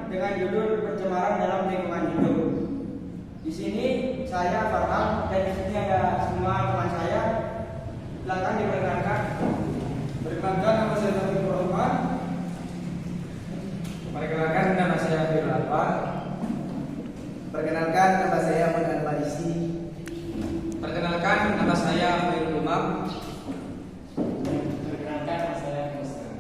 dengan judul pencemaran dalam lingkungan hidup. Di sini saya Farhan dan di sini ada semua teman saya. Silakan diperkenalkan. Perkenalkan, nama saya Taufik Rahman. Perkenalkan, nama saya Firul Alwan. Perkenalkan, nama saya Muhammad Marisi. Perkenalkan, nama saya Firul Umam. Perkenalkan, nama saya Muslim.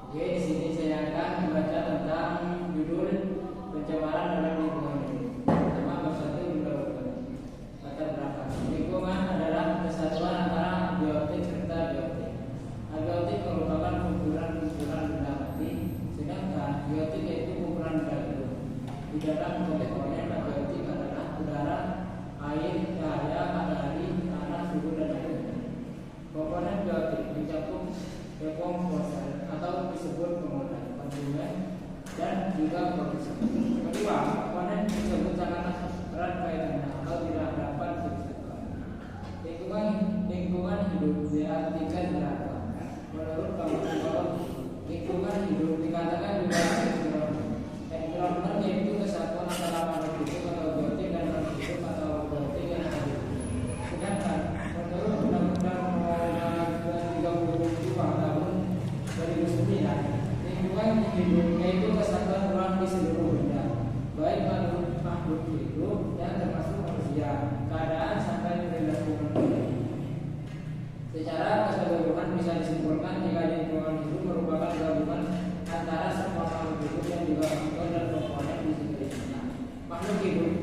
Oke, di sini saya akan membaca tentang judul pencemaran dalam lingkungan hidup. Pertama, bab 1 latar belakang. Lingkungan adalah kesatuan antara abiotik serta biotik. Abiotik merupakan kumpulan-kumpulan benda mati, sedangkan biotik yaitu kumpulan benda hidup. Di dalam komponen abiotik adalah udara, air, cahaya, matahari, tanah, suhu, dan lain-lain. Komponen biotik mencakup dekomposasi atau disebut pengolahan, kandungan, dan juga produksi. Kedua, komponen tersebut sangatlah erat kaitannya atau tidak dapat dipisahkan. Lingkungan hidup diartikan berapa? Menurut psikologi, lingkungan hidup dikatakan juga environment, yaitu kesatuan antara makhluk hidup atau biotik dan makhluk hidup atau biotik yang ada. Sedangkan menurut Undang-Undang Nomor 32 Tahun 2009, lingkungan hidup yaitu kesatuan ruang di seluruh benda, baik makhluk hidup dan termasuk manusia, keadaan sampai perilaku manusia. Secara keseluruhan bisa disimpulkan jika lingkungan hidup merupakan gabungan antara semua makhluk hidup yang juga faktor dan komponen di sekelilingnya. Makhluk hidup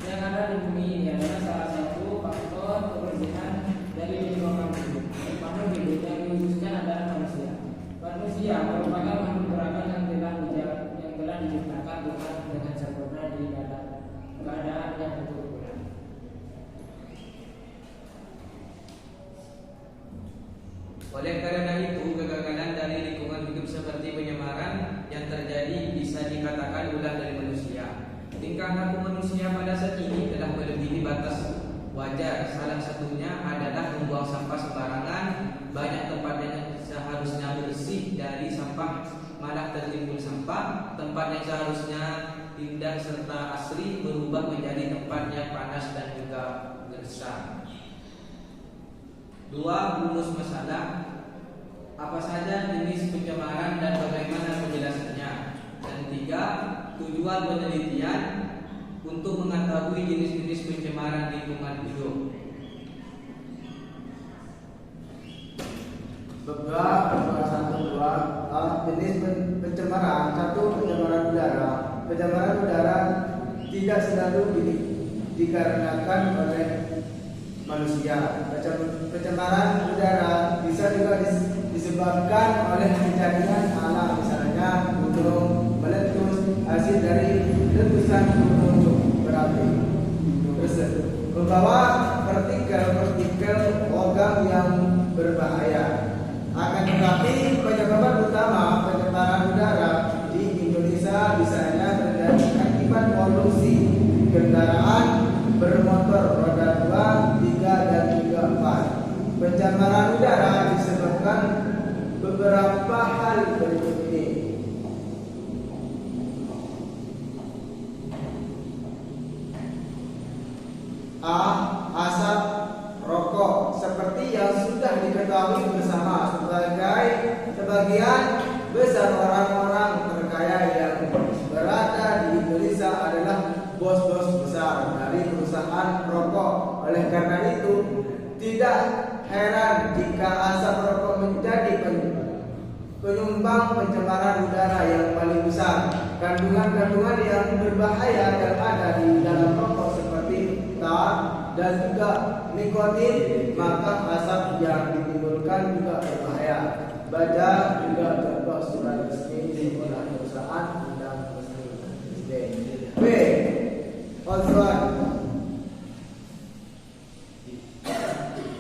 yang ada di bumi ini adalah salah satu faktor kebersihan dari lingkungan hidup. Makhluk hidup yang dikhususkan adalah manusia. Manusia merupakan makhluk gerakan yang telah diciptakan Tuhan dengan sempurna di dalam keadaan yang berkerukunan. Oleh karena itu, kegagalan dari lingkungan hidup seperti pencemaran yang terjadi bisa dikatakan ulah dari manusia. Tingkah laku manusia pada saat ini telah melebihi batas wajar. Salah satunya adalah membuang sampah sembarangan. Banyak tempat yang seharusnya bersih dari sampah malah tertimbun sampah. Tempat yang seharusnya indah serta asri berubah menjadi tempat yang panas dan juga gersang. 2. Rumus masalah. Apa saja jenis pencemaran dan bagaimana penjelasannya. Dan 3. Tujuan penelitian untuk mengetahui jenis-jenis pencemaran lingkungan hidup. Beberapa jenis pencemaran. 1. Pencemaran udara. Pencemaran udara tidak selalu dikarenakan oleh manusia. Pencemaran udara bisa juga disebabkan oleh kejadian alam, misalnya gunung meletus, hasil dari letusan gunung berapi membawa partikel logam yang berbahaya. Akan tetapi penyebab utama pencemaran udara di Indonesia misalnya terjadi akibat polusi kendaraan bermotor roda 2, 3, dan juga 4. Pencemaran udara disebabkan beberapa hal berikut ini. A. Asap rokok. Seperti yang sudah diketahui bersama, sebagian besar orang-orang terkaya yang berada di Indonesia adalah bos-bos besar dari perusahaan rokok. Oleh karena itu, tidak heran jika asap rokok menjadi penyumbang pencemaran udara yang paling besar. Kandungan-kandungan yang berbahaya yang ada di dalam rokok seperti tar dan juga nikotin, maka asap yang ditimbulkan juga berbahaya. Baca juga contoh surat resmi oleh perusahaan undang resmi. B. Ozon.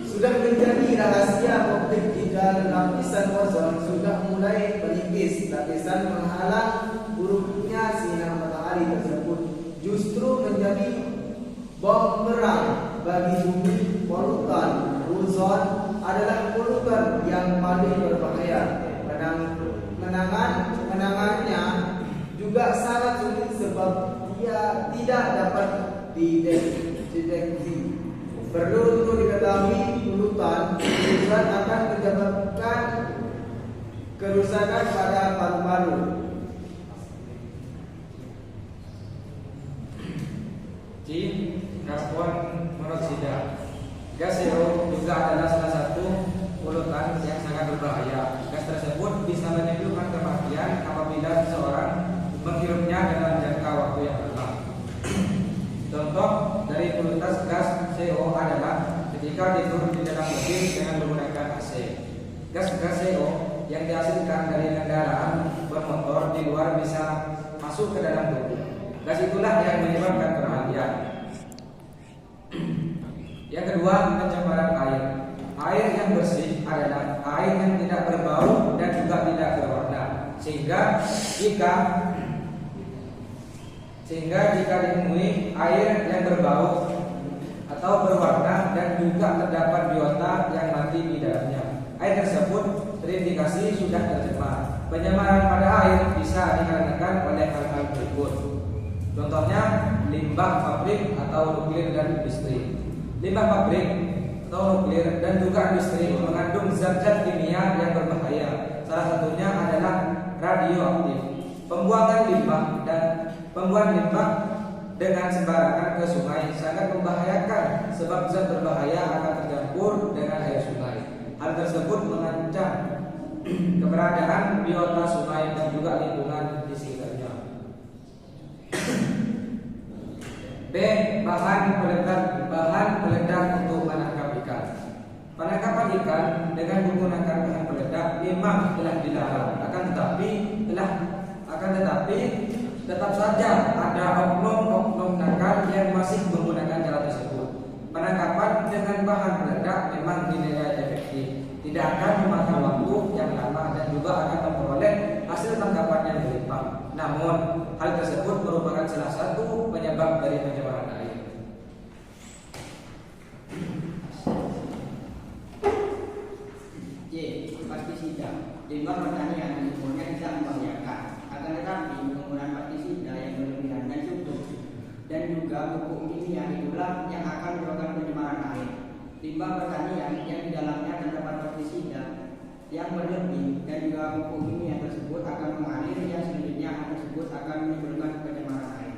Sudah menjadi rahasia publik jika lapisan ozon sudah mulai menipis. Lapisan menghalang buruknya sinar matahari tersebut justru menjadi bom perang bagi bumi. Polutan ozon adalah polutan yang paling berbahaya. Menangannya juga sangat sulit sebab dia tidak dapat dideteksi. Perlu untuk diketahui polutan akan menyebabkan kerusakan pada paru-paru. C. Karbon monoksida. Gas CO juga adalah salah satu polutan yang sangat berbahaya. Gas tersebut bisa menimbulkan kematian apabila seseorang menghirupnya dalam jangka waktu yang lama. Contoh dari polutan gas CO adalah ketika dituruh di dalam mobil dengan menggunakan AC. Gas-gas CO yang dihasilkan dari kendaraan bermotor di luar bisa masuk ke dalam tubuh. Gas itulah yang menyebabkan kematian. Yang kedua, pencemaran air. Air yang bersih adalah air yang tidak berbau dan juga tidak berwarna. Sehingga jika ditemui air yang berbau atau berwarna dan juga terdapat biota yang mati di dalamnya, air tersebut terindikasi sudah tercemar. Pencemaran pada air bisa dikarenakan oleh hal-hal berikut. Contohnya limbah pabrik atau nuklir dan industri. Limbah pabrik atau nuklir dan juga industri mengandung zat-zat kimia yang berbahaya. Salah satunya adalah radioaktif. Pembuangan limbah dengan sembarangan ke sungai sangat membahayakan sebab zat berbahaya akan tercampur dengan air sungai. Hal tersebut mengancam keberadaan biota sungai dan juga lingkungan di sekitarnya. B. Bahan peledak untuk menangkap ikan. Penangkapan ikan dengan menggunakan bahan peledak memang telah dilarang, akan tetapi tetap saja ada oknum-oknum nakal yang masih menggunakan cara tersebut. Penangkapan dengan bahan peledak memang dinilai efektif, tidak akan memakan waktu yang lama dan juga akan memperoleh hasil tangkapan yang berlimpah. Namun, hal tersebut merupakan salah satu penyebab dari pencemaran air. J. Pestisida. Limbah pertanian sebenarnya tidak membahayakan. Akan tetapi penggunaan pestisida yang berlebihan dan cukup dan juga pupuk kimia itulah yang akan menyebabkan pencemaran air. Limbah pertanian yang di dalamnya terdapat pestisida yang berlebih dan juga pupuk kimia tersebut akan mengalir yang selanjutnya tersebut akan menimbulkan pencemaran air.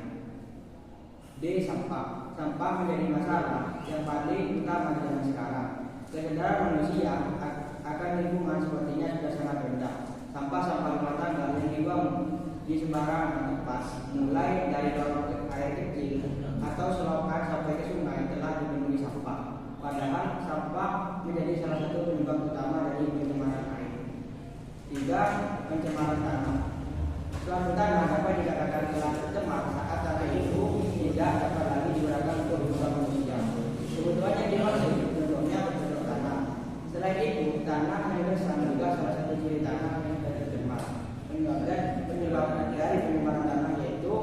D. Sampah. Sampah menjadi masalah yang paling utama di zaman sekarang. Kesadaran manusia akan lingkungan sepertinya sudah sangat rendah. Sampah-sampah rumah tangga yang dibuang di sembarangan tempat, mulai dari lorong air kecil atau selokan sampai ke sungai telah dipenuhi sampah. Padahal sampah menjadi salah satu penyebab utama dari pencemaran air. 3. Pencemaran tanah. Suatu tanah dapat dikatakan telah tercemar saat tanah itu tidak dapat lagi digunakan untuk kebutuhan manusia. Kebutuhannya dimaksud bentuknya berbentuk tanah. Selain itu, tanah yang bersama juga salah satu ciri tanah yang sudah tercemar. Penyebab dari pencemaran tanah yaitu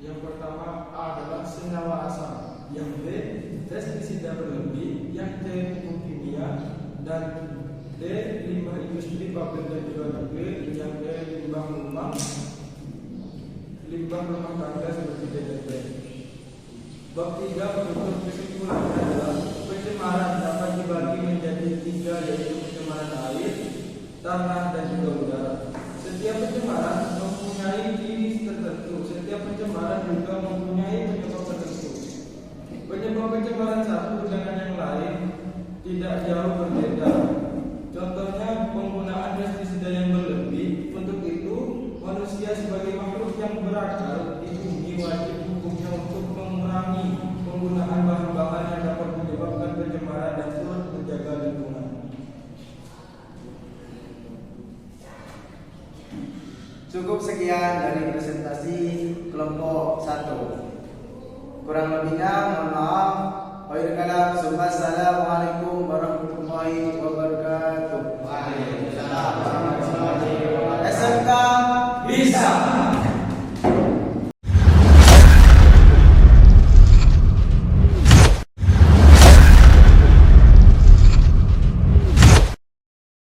yang pertama A adalah senyawa asam, yang B pestisida berlebih, yang C pupuk kimia, dan D limbah industri pabrik dan juga nuklir, yang D limbah rumah tangga seperti DDT. Bab 3 menutup kesimpulannya adalah pencemaran dapat dibagi menjadi 3, yaitu pencemaran air, tanah, dan juga udara. Setiap pencemaran mempunyai ciri tertentu. Setiap pencemaran juga mempunyai penyebab tertentu. Penyebab pencemaran satu dengan yang lain tidak jauh berbeda. Contohnya penggunaan pestisida yang berlebih. Untuk itu, manusia sebagai makhluk yang berakal di bumi wajib hukumnya untuk mengurangi penggunaan bahan-bahan yang dapat menyebabkan pencemaran dan turut menjaga lingkungan. Cukup sekian dari presentasi kelompok 1. Kurang lebihnya mohon maaf. Wassalamualaikum warahmatullahi wabarakatuh. Waalaikumsalam warahmatullahi wabarakatuh. SMK Bisa.